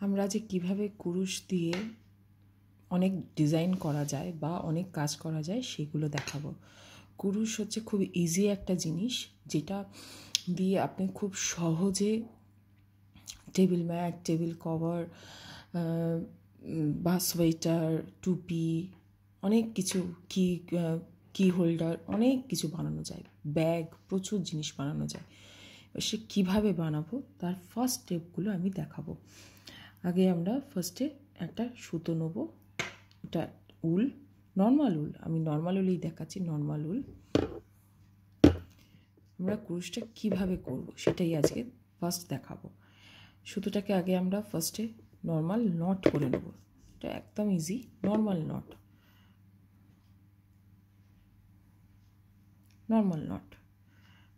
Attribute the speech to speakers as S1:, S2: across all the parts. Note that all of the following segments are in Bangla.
S1: আমরা যে কিভাবে কুরুশ দিয়ে অনেক ডিজাইন করা যায় বা অনেক কাজ করা যায় সেগুলো দেখাবো। কুরুশ হচ্ছে খুব ইজি একটা জিনিস, যেটা দিয়ে আপনি খুব সহজে টেবিল ম্যাট, টেবিল কভার বা সোয়েটার, টুপি, অনেক কিছু, কি হোল্ডার, অনেক কিছু বানানো যায়। ব্যাগ, প্রচুর জিনিস বানানো যায়। সে কীভাবে বানাবো তার ফার্স্ট স্টেপগুলো আমি দেখাবো। আগে আমরা ফার্স্টে একটা সুতো নেব। এটা উল, নর্মাল উল, আমি নর্মাল উলই দেখাচ্ছি, নর্মাল উল। আমরা কুরুশটা কীভাবে করব সেটাই আজকে ফার্স্ট দেখাবো। সুতোটাকে আগে আমরা ফার্স্টে নর্মাল নট করে নেব। এটা একদম easy, normal not,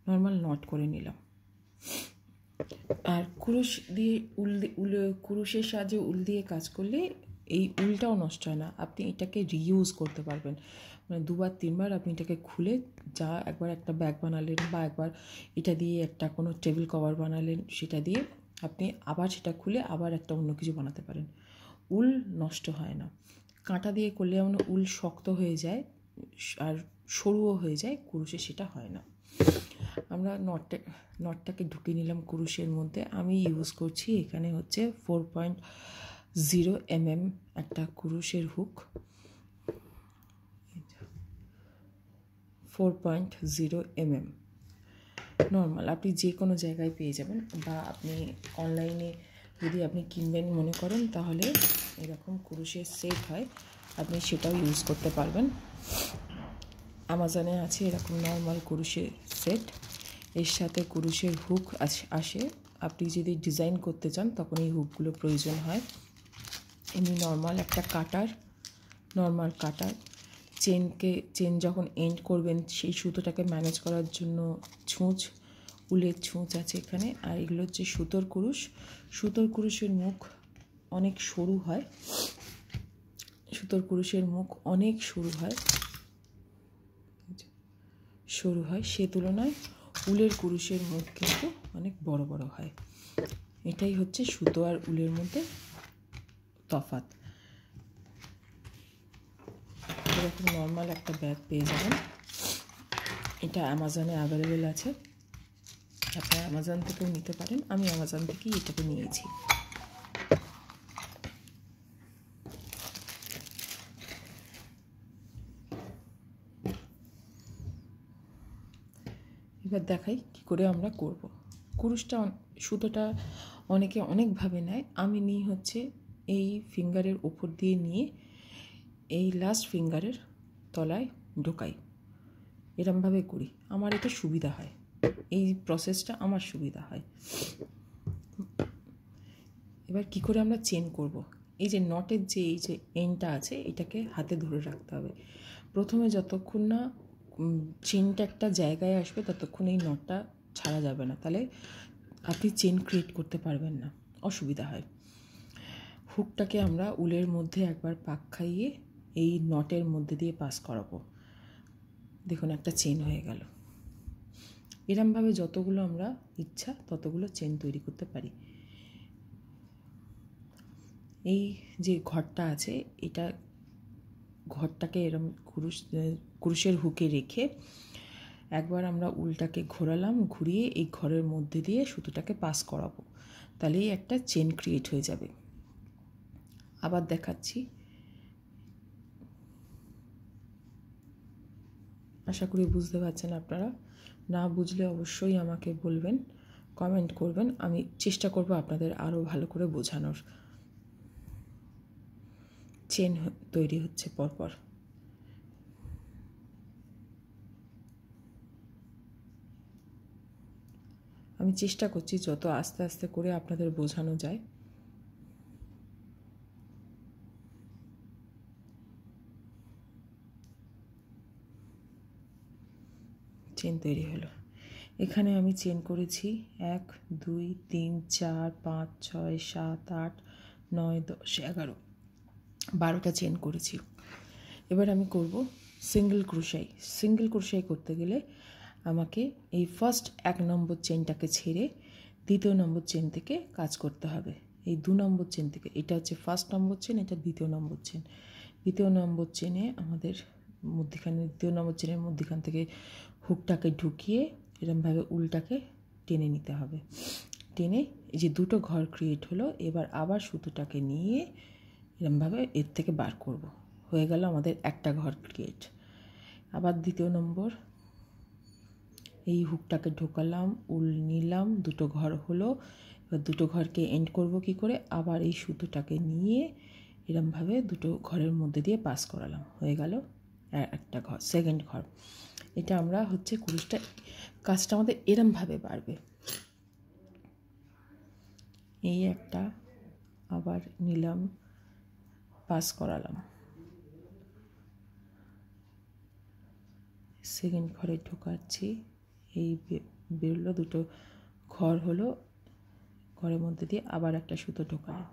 S1: normal not করে নিলাম। আর কুরুশ দিয়ে কুরুশের সাহায্যে উল দিয়ে কাজ করলে এই উলটাও নষ্ট হয় না। আপনি এটাকে রিইউজ করতে পারবেন, মানে 2-3 বার আপনি এটাকে খুলে, যা একবার একটা ব্যাগ বানালেন বা একবার এটা দিয়ে একটা কোনো টেবিল কভার বানালেন, সেটা দিয়ে আপনি আবার সেটা খুলে আবার একটা অন্য কিছু বানাতে পারেন। উল নষ্ট হয় না। কাঁটা দিয়ে করলে যেমন উল শক্ত হয়ে যায় আর সরুও হয়ে যায়, কুরুশে সেটা হয় না। আমরা নটটাকে ঢুকিয়ে নিলাম কুরুশের মধ্যে। আমি ইউজ করছি এখানে হচ্ছে 4.0 mm একটা কুরুশের হুক, 4.0 mm নর্মাল, আপনি যে কোনো জায়গায় পেয়ে যাবেন, বা আপনি অনলাইনে যদি আপনি কিনবেন মনে করেন তাহলে এরকম কুরুশের সেট হয়, আপনি সেটাও ইউজ করতে পারবেন। অ্যামাজনে আছে এরকম নর্মাল কুরুশের সেট, এর সাথে কুরুশের হুক আসে। আপনি যদি ডিজাইন করতে চান তখন এই হুকগুলো প্রয়োজন হয়। এমনি নর্মাল একটা নর্মাল কাটার, চেন যখন এন্ড করবেন সেই সুতোটাকে ম্যানেজ করার জন্য উলের ছুঁচ আছে এখানে। আর এগুলো হচ্ছে সুতোর কুরুশের মুখ অনেক সরু হয়, সে তুলনায় উলের কুরুশের মুখ কিন্তু অনেক বড় বড় হয়। এটাই হচ্ছে সুতো আর উলের মধ্যে তফাৎ। এরকম নর্মাল একটা ব্যাগ পেয়ে যাবেন, এটা অ্যামাজনে অ্যাভেলেবেল আছে, আপনারা অ্যামাজন থেকেও নিতে পারেন। আমি অ্যামাজন থেকেই এটাকে নিয়েছি। এবার দেখাই কী করে আমরা করব। সুতোটা অনেকে অনেকভাবে নেয়, আমি নিই হচ্ছে এই ফিঙ্গারের ওপর দিয়ে নিয়ে এই লাস্ট ফিঙ্গারের তলায় ঢোকাই, এরমভাবে করি। আমার এটা সুবিধা হয়, এই প্রসেসটা আমার সুবিধা হয়। এবার কি করে আমরা চেন করব, এই যে নটের এই যে এন্ডটা আছে এটাকে হাতে ধরে রাখতে হবে। প্রথমে যতক্ষণ না চেনটা একটা জায়গায় আসবে ততক্ষণ এই নটটা ছাড়া যাবে না, তাহলে আপনি চেন ক্রিয়েট করতে পারবেন না, অসুবিধা হয়। হুকটাকে আমরা উলের মধ্যে একবার পাক খাইয়ে এই নটের মধ্যে দিয়ে পাস করাবো। দেখুন একটা চেন হয়ে গেল। এরমভাবে যতগুলো আমরা ইচ্ছা ততগুলো চেন তৈরি করতে পারি। এই যে ঘরটা আছে, ঘরটাকে এরম কুরুশের হুকে রেখে একবার আমরা উলটাকে ঘোরালাম, ঘুরিয়ে এই ঘরের মধ্যে দিয়ে সুতোটাকে পাস করাবো, তাহলেই একটা চেন ক্রিয়েট হয়ে যাবে। আবার দেখাচ্ছি, আশা করি বুঝতে পারছেন আপনারা। না বুঝলে অবশ্যই আমাকে বলবেন, কমেন্ট করবেন, আমি চেষ্টা করব আপনাদের আরও ভালো করে বোঝানোর। চেন তৈরি হচ্ছে পরপর। আমি চেষ্টা করছি যত আস্তে আস্তে করে আপনাদের বোঝানো যায়। চেন তৈরি হলো। এখানে আমি চেন করেছি 1 2 3 4 5 6 7 8 9 10 11, 12টা চেন করেছি। এবার আমি করব সিঙ্গেল ক্রোশাই করতে গেলে আমাকে এই ফার্স্ট 1 নম্বর চেনটাকে ছেড়ে 2য় নম্বর চেন থেকে কাজ করতে হবে। এই 2 নম্বর চেন থেকে, এটা হচ্ছে ফার্স্ট নম্বর চেন, এটা দ্বিতীয় নম্বর চেন। দ্বিতীয় নম্বর চেনে আমাদের মধ্যিখানে, দ্বিতীয় নম্বর চেনের মধ্যিখান থেকে হুকটাকে ঢুকিয়ে এরমভাবে উলটাকে টেনে নিতে হবে। টেনে এই যে দুটো ঘর ক্রিয়েট হলো, এবার আবার সুতোটাকে নিয়ে এরমভাবে এর থেকে বার করব। হয়ে গেল আমাদের একটা ঘর ক্রিয়েট। আবার দ্বিতীয় নম্বর, এই হুকটাকে ঢোকালাম, উল নিলাম, দুটো ঘর হলো। এবার দুটো ঘরকে এন্ড করব কি করে, আবার এই সুতোটাকে নিয়ে এরমভাবে দুটো ঘরের মধ্যে দিয়ে পাস করালাম, হয়ে গেল একটা ঘর, সেকেন্ড ঘর। এটা আমরা হচ্ছে কুরুশটা, কাজটা আমাদের এরমভাবে বাড়বে। এই একটা, আবার নিলাম, পাস করালাম, সেকেন্ড ঘরে ঢোকাচ্ছি, এই বেরোলো, দুটো ঘর হলো, ঘরের মধ্যে দিয়ে আবার একটা সুতো ঢোকালাম।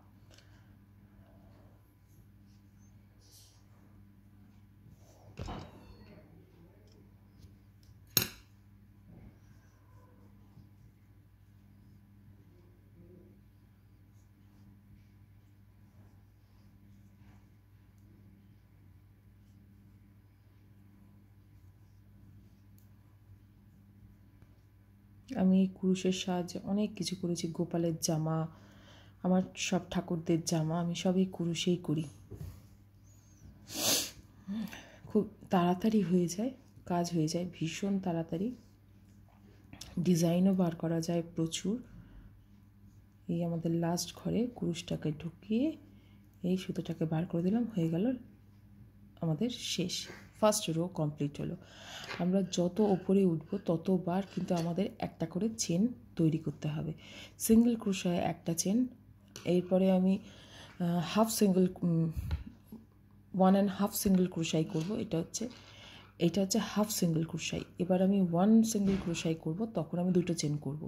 S1: আমি কুরুশের সাহায্যে অনেক কিছু করেছি, গোপালের জামা, আমার সব ঠাকুরদের জামা আমি সবই কুরুশেই করি। খুব তাড়াতাড়ি হয়ে যায়, কাজ হয়ে যায় ভীষণ তাড়াতাড়ি, ডিজাইনও বার করা যায় প্রচুর। এই আমাদের লাস্ট ঘরে কুরুশটাকে ঢুকিয়ে এই সুতোটাকে বার করে দিলাম, হয়ে গেল আমাদের শেষ, ফার্স্ট রো কমপ্লিট হলো। আমরা যত ওপরে উঠবো ততবার কিন্তু আমাদের একটা করে চেন তৈরি করতে হবে। সিঙ্গেল ক্রোশায় একটা চেন, এরপরে আমি হাফ সিঙ্গেল 1.5 সিঙ্গেল ক্রোশাই করব। এটা হচ্ছে হাফ সিঙ্গেল ক্রোশাই। এবার আমি 1 সিঙ্গেল ক্রোশাই করব, তখন আমি দুটো চেন করব।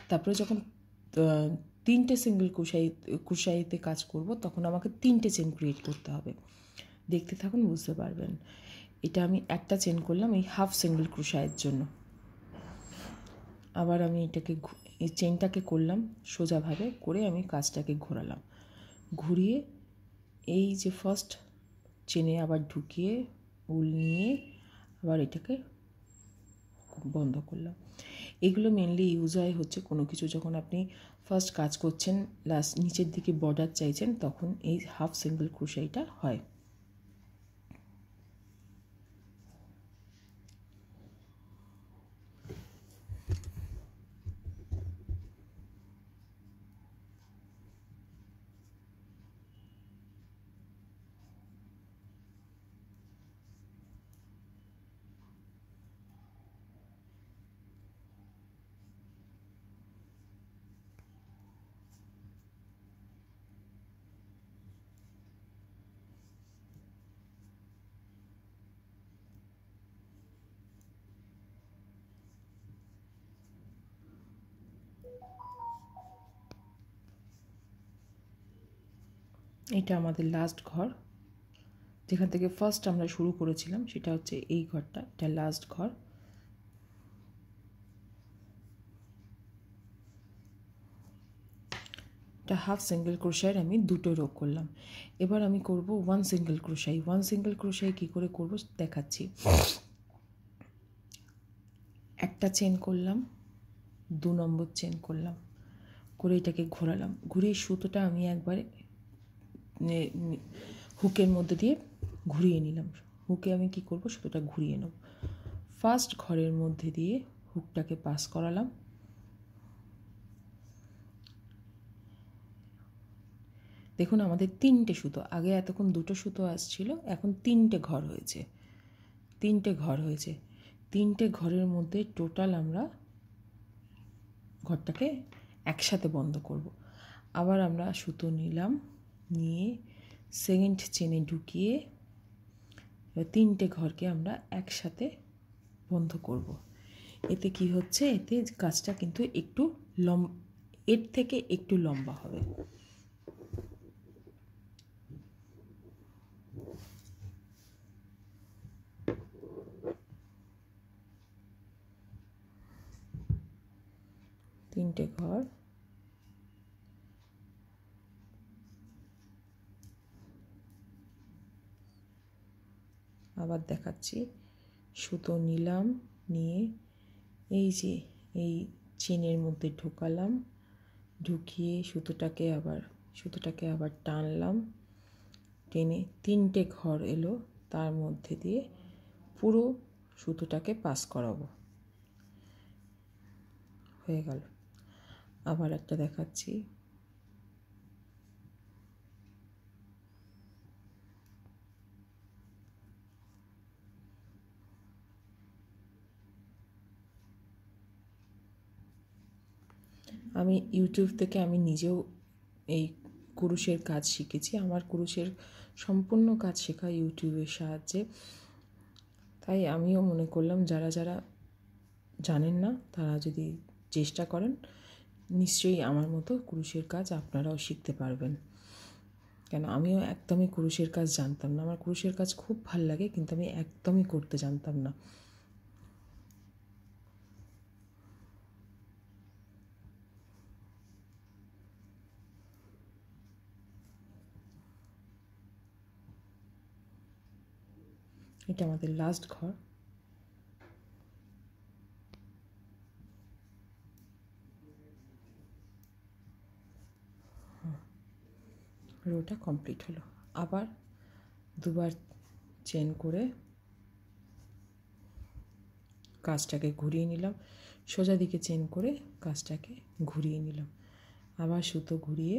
S1: তারপরে যখন 3টে সিঙ্গেল ক্রোশাইতে কাজ করব, তখন আমাকে 3টে চেন ক্রিয়েট করতে হবে। দেখতে থাকুন, বুঝতে পারবেন। এটা আমি একটা চেন করলাম এই হাফ সিঙ্গেল ক্রোশাইয়ের জন্য। আবার আমি এই চেনটাকে করলাম সোজাভাবে করে, আমি কাজটাকে ঘোরালাম, ঘুরিয়ে এই যে ফার্স্ট চেনে আবার ঢুকিয়ে উল নিয়ে আবার এটাকে বন্ধ করলাম। এগুলো মেনলি ইউজ হয় হচ্ছে কোনো কিছু যখন আপনি ফার্স্ট কাজ করছেন, লাস্ট নিচের দিকে বর্ডার চাইছেন, তখন এই হাফ সিঙ্গেল ক্রোশাইটা হয়। এটা আমাদের লাস্ট ঘর, যেখান থেকে ফার্স্ট আমরা শুরু করেছিলাম, সেটা হচ্ছে এই ঘরটা, এটা লাস্ট ঘর। এটা হাফ সিঙ্গেল ক্রোশাইয়ের আমি দুটো রো করলাম। এবার আমি করব 1 সিঙ্গেল ক্রোশাই। 1 সিঙ্গেল ক্রোশাই কী করে করব দেখাচ্ছি। একটা চেন করলাম, 2 নম্বর চেন করলাম, করে এটাকে ঘোরালাম, ঘুরিয়ে সুতোটা আমি একবারে হুকের মধ্যে দিয়ে ঘুরিয়ে নিলাম। হুকে আমি কি করব, সুতোটা ঘুরিয়ে নেব। ফার্স্ট ঘরের মধ্যে দিয়ে হুকটাকে পাস করালাম, দেখুন আমাদের 3টে সুতো, আগে এতক্ষণ 2টো সুতো আসছিল, এখন 3টে ঘর হয়েছে। 3টে ঘর হয়েছে, 3টে ঘরের মধ্যে টোটাল আমরা ঘরটাকে একসাথে বন্ধ করব। আবার আমরা সুতো নিলাম, নিয়ে সেকেন্ড চেনে ঢুকিয়ে 3টে ঘরকে আমরা একসাথে বন্ধ করব। এতে কি হচ্ছে, এতে কাজটা কিন্তু একটু এর থেকে একটু লম্বা হবে। তিনটে ঘর, আবার দেখাচ্ছি, সুতো নিলাম, নিয়ে এই যে এই চেনের মধ্যে ঢোকালাম, ঢুকিয়ে সুতোটাকে আবার টানলাম, টেনে 3টে ঘর এলো, তার মধ্যে দিয়ে পুরো সুতোটাকে পাস করাবো। হয়ে গেল। আবার একটা দেখাচ্ছি, আমি ইউটিউব থেকে আমি নিজেও এই কুরুশের কাজ শিখেছি। আমার কুরুশের সম্পূর্ণ কাজ শেখা ইউটিউবের সাহায্যে। তাই আমিও মনে করলাম যারা যারা জানেন না তারা যদি চেষ্টা করেন, নিশ্চয়ই আমার মতো কুরুশের কাজ আপনারাও শিখতে পারবেন। কেন আমিও একদমই কুরুশের কাজ জানতাম না। আমার কুরুশের কাজ খুব ভাল লাগে, কিন্তু আমি একদমই করতে জানতাম না। এটা আমাদের লাস্ট ঘর। রোটা কমপ্লিট হলো। আবার দুবার চেন করে কাজটাকে ঘুরিয়ে নিলাম, সোজা দিকে চেন করে কাজটাকে ঘুরিয়ে নিলাম, আবার সুতো ঘুরিয়ে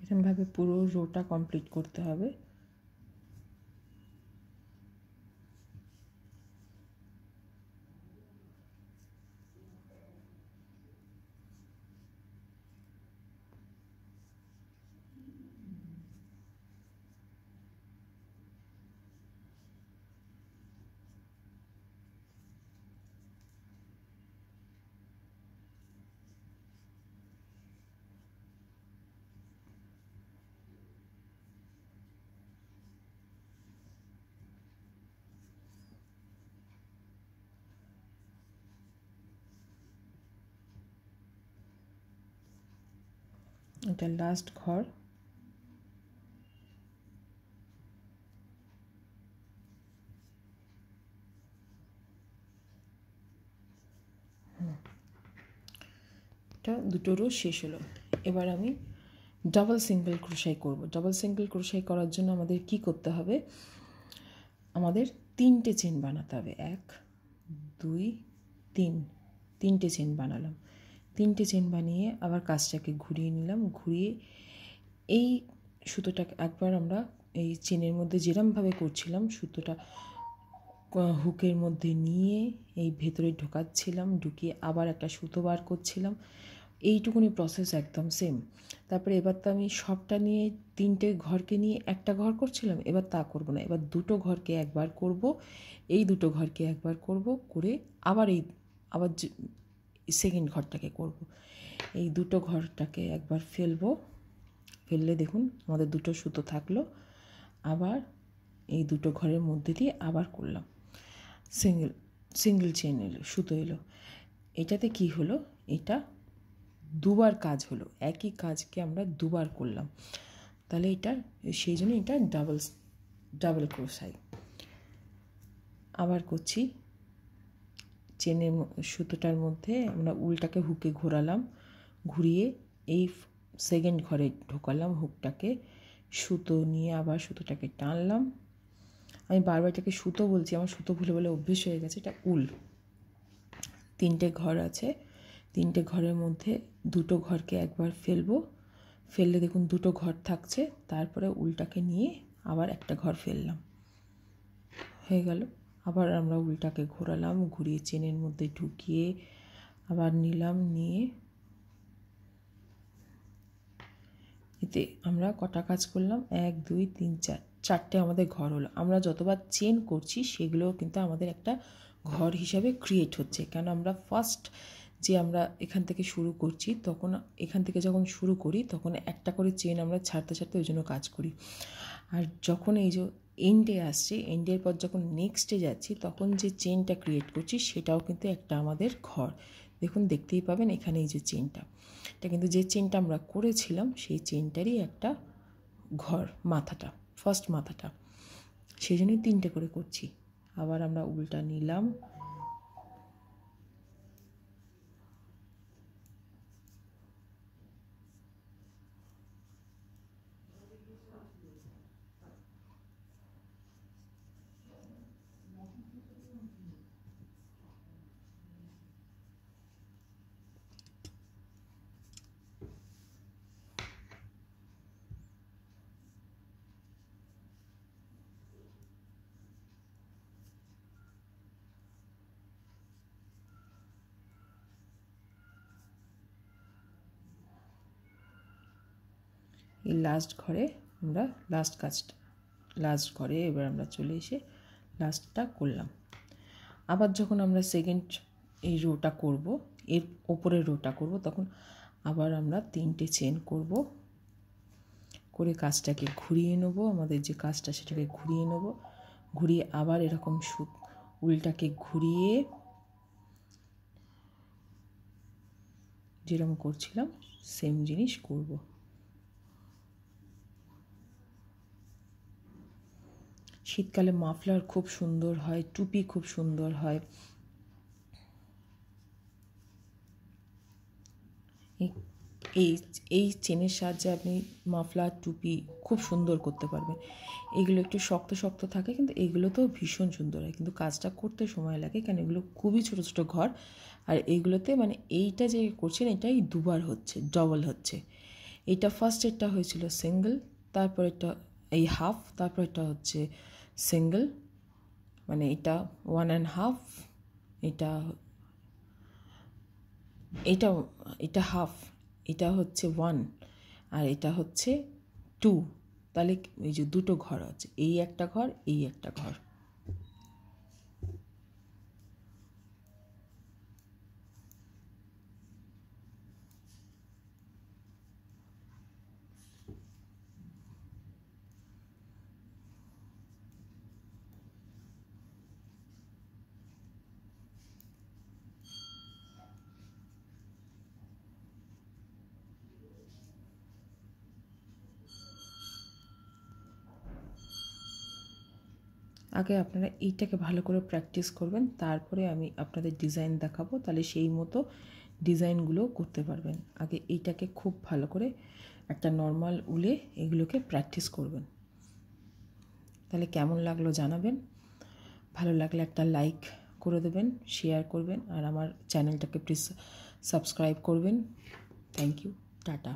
S1: এরকমভাবে পুরো রোটা কমপ্লিট করতে হবে। এটা লাস্ট ঘর। এটা দুটো রো শেষ হলো। এবার আমি ডাবল সিঙ্গেল ক্রোশাই করব। ডাবল সিঙ্গেল ক্রোশাই করার জন্য আমাদের কি করতে হবে, আমাদের 3টে চেন বানাতে হবে। 1 2 3, 3টে চেন বানালাম। 3টে চেন বানিয়ে আবার কাজটাকে ঘুরিয়ে নিলাম, ঘুরিয়ে এই সুতোটাকে একবার আমরা এই চেনের মধ্যে যেরমভাবে করছিলাম সুতোটা হুকের মধ্যে নিয়ে এই ভেতরে ঢোকাচ্ছিলাম, ঢুকিয়ে আবার একটা সুতো বার করছিলাম, এইটুকুনি প্রসেস একদম সেম। তারপরে এবার তো আমি সবটা নিয়ে 3টে ঘরকে নিয়ে একটা ঘর করছিলাম, এবার তা করব না, এবার দুটো ঘরকে একবার করব, এই দুটো ঘরকে একবার করব, করে আবার সেকেন্ড ঘরটাকে করব। এই দুটো ঘরটাকে একবার ফেললে দেখুন আমাদের দুটো সুতো থাকলো। আবার এই দুটো ঘরের মধ্যে দিয়ে আবার করলাম, সিঙ্গেল চেন এলো, সুতো এলো। এটাতে কি হলো, এটা দুবার কাজ হলো, একই কাজকে আমরা দুবার করলাম, তাহলে এটা সেই জন্য এটা ডাবল ক্রোশাই। আবার করছি, চেনের সুতোটার মধ্যে আমরা উলটাকে হুকে ঘোরালাম, ঘুরিয়ে এই সেকেন্ড ঘরে ঢোকালাম হুকটাকে, সুতো নিয়ে আবার সুতোটাকে টানলাম। আমি বারবার এটাকে সুতো বলছি, আমার সুতো ভুলে বলে অভ্যেস হয়ে গেছে, এটা উল। 3টে ঘর আছে, 3টে ঘরের মধ্যে দুটো ঘরকে একবার ফেললে দেখুন দুটো ঘর থাকছে, তারপরে উলটাকে নিয়ে আবার একটা ঘর ফেললাম, হয়ে গেল। আবার আমরা উলটাকে ঘোরালাম, ঘুরিয়ে চেনের মধ্যে ঢুকিয়ে আবার নিলাম, নিয়ে এতে আমরা কটা কাজ করলাম, 1 2 3 4, 4টে আমাদের ঘর হলো। আমরা যতবার চেন করছি সেগুলোও কিন্তু আমাদের একটা ঘর হিসাবে ক্রিয়েট হচ্ছে, কেন আমরা ফার্স্ট যে আমরা এখান থেকে শুরু করছি, তখন এখান থেকে যখন শুরু করি তখন একটা করে চেন আমরা ছাড়তে ছাড়তে ওই জন্য কাজ করি। আর যখন এই যে এন্ডে আসছে, এন্ডের পর যখন নেক্সটে যাচ্ছি, তখন যে চেনটা ক্রিয়েট করছি সেটাও কিন্তু একটা আমাদের ঘর। দেখুন, দেখতেই পাবেন এখানে এই যে চেনটা, এটা কিন্তু যে চেনটা আমরা করেছিলাম সেই চেনটারই একটা ঘর, মাথাটা, ফার্স্ট মাথাটা, সেই জন্যই 3টে করে করছি। আবার আমরা উল্টা নিলাম, এই লাস্ট ঘরে আমরা লাস্ট ঘরে এবার আমরা চলে এসে লাস্টটা করলাম। আবার যখন আমরা সেকেন্ড এই রোটা করব, এর ওপরের রোটা করব, তখন আবার আমরা 3টে চেন করব, করে কাজটাকে ঘুরিয়ে নেব, আমাদের যে কাজটা সেটাকে ঘুরিয়ে নেব, ঘুরিয়ে আবার এরকম উল্টাকে ঘুরিয়ে যেরকম করছিলাম সেম জিনিস করব। শীতকালে মাফলার খুব সুন্দর হয়, টুপি খুব সুন্দর হয়। এই চেনের সাহায্যে আপনি মাফলার, টুপি খুব সুন্দর করতে পারবেন। এগুলো একটু শক্ত শক্ত থাকে, কিন্তু এগুলোতেও ভীষণ সুন্দর হয়, কিন্তু কাজটা করতে সময় লাগে, কারণ এগুলো খুবই ছোটো ছোটো ঘর। আর এইগুলোতে মানে এইটা যে করছেন এটাই দুবার হচ্ছে, ডবল হচ্ছে। এইটা ফার্স্ট এটা হয়েছিল সিঙ্গেল, তারপর এটা এই হাফ, তারপর এটা হচ্ছে সিঙ্গেল, মানে এটা 1.5, এটা এটা এটা হাফ, এটা হচ্ছে 1, আর এটা হচ্ছে 2। তাহলে এই যে 2টো ঘর আছে, এই একটা ঘর, এই একটা ঘর। আগে আপনারা এইটাকে ভালো করে প্র্যাকটিস করবেন, তারপরে আমি আপনাদের ডিজাইন দেখাবো, তাহলে সেই মতো ডিজাইনগুলো করতে পারবেন। আগে এইটাকে খুব ভালো করে একটা নর্মাল উলে এগুলোকে প্র্যাকটিস করবেন। তাহলে কেমন লাগলো জানাবেন, ভালো লাগলে একটা লাইক করে দেবেন, শেয়ার করবেন, আর আমার চ্যানেলটাকে প্লিজ সাবস্ক্রাইব করবেন। Thank you, tata.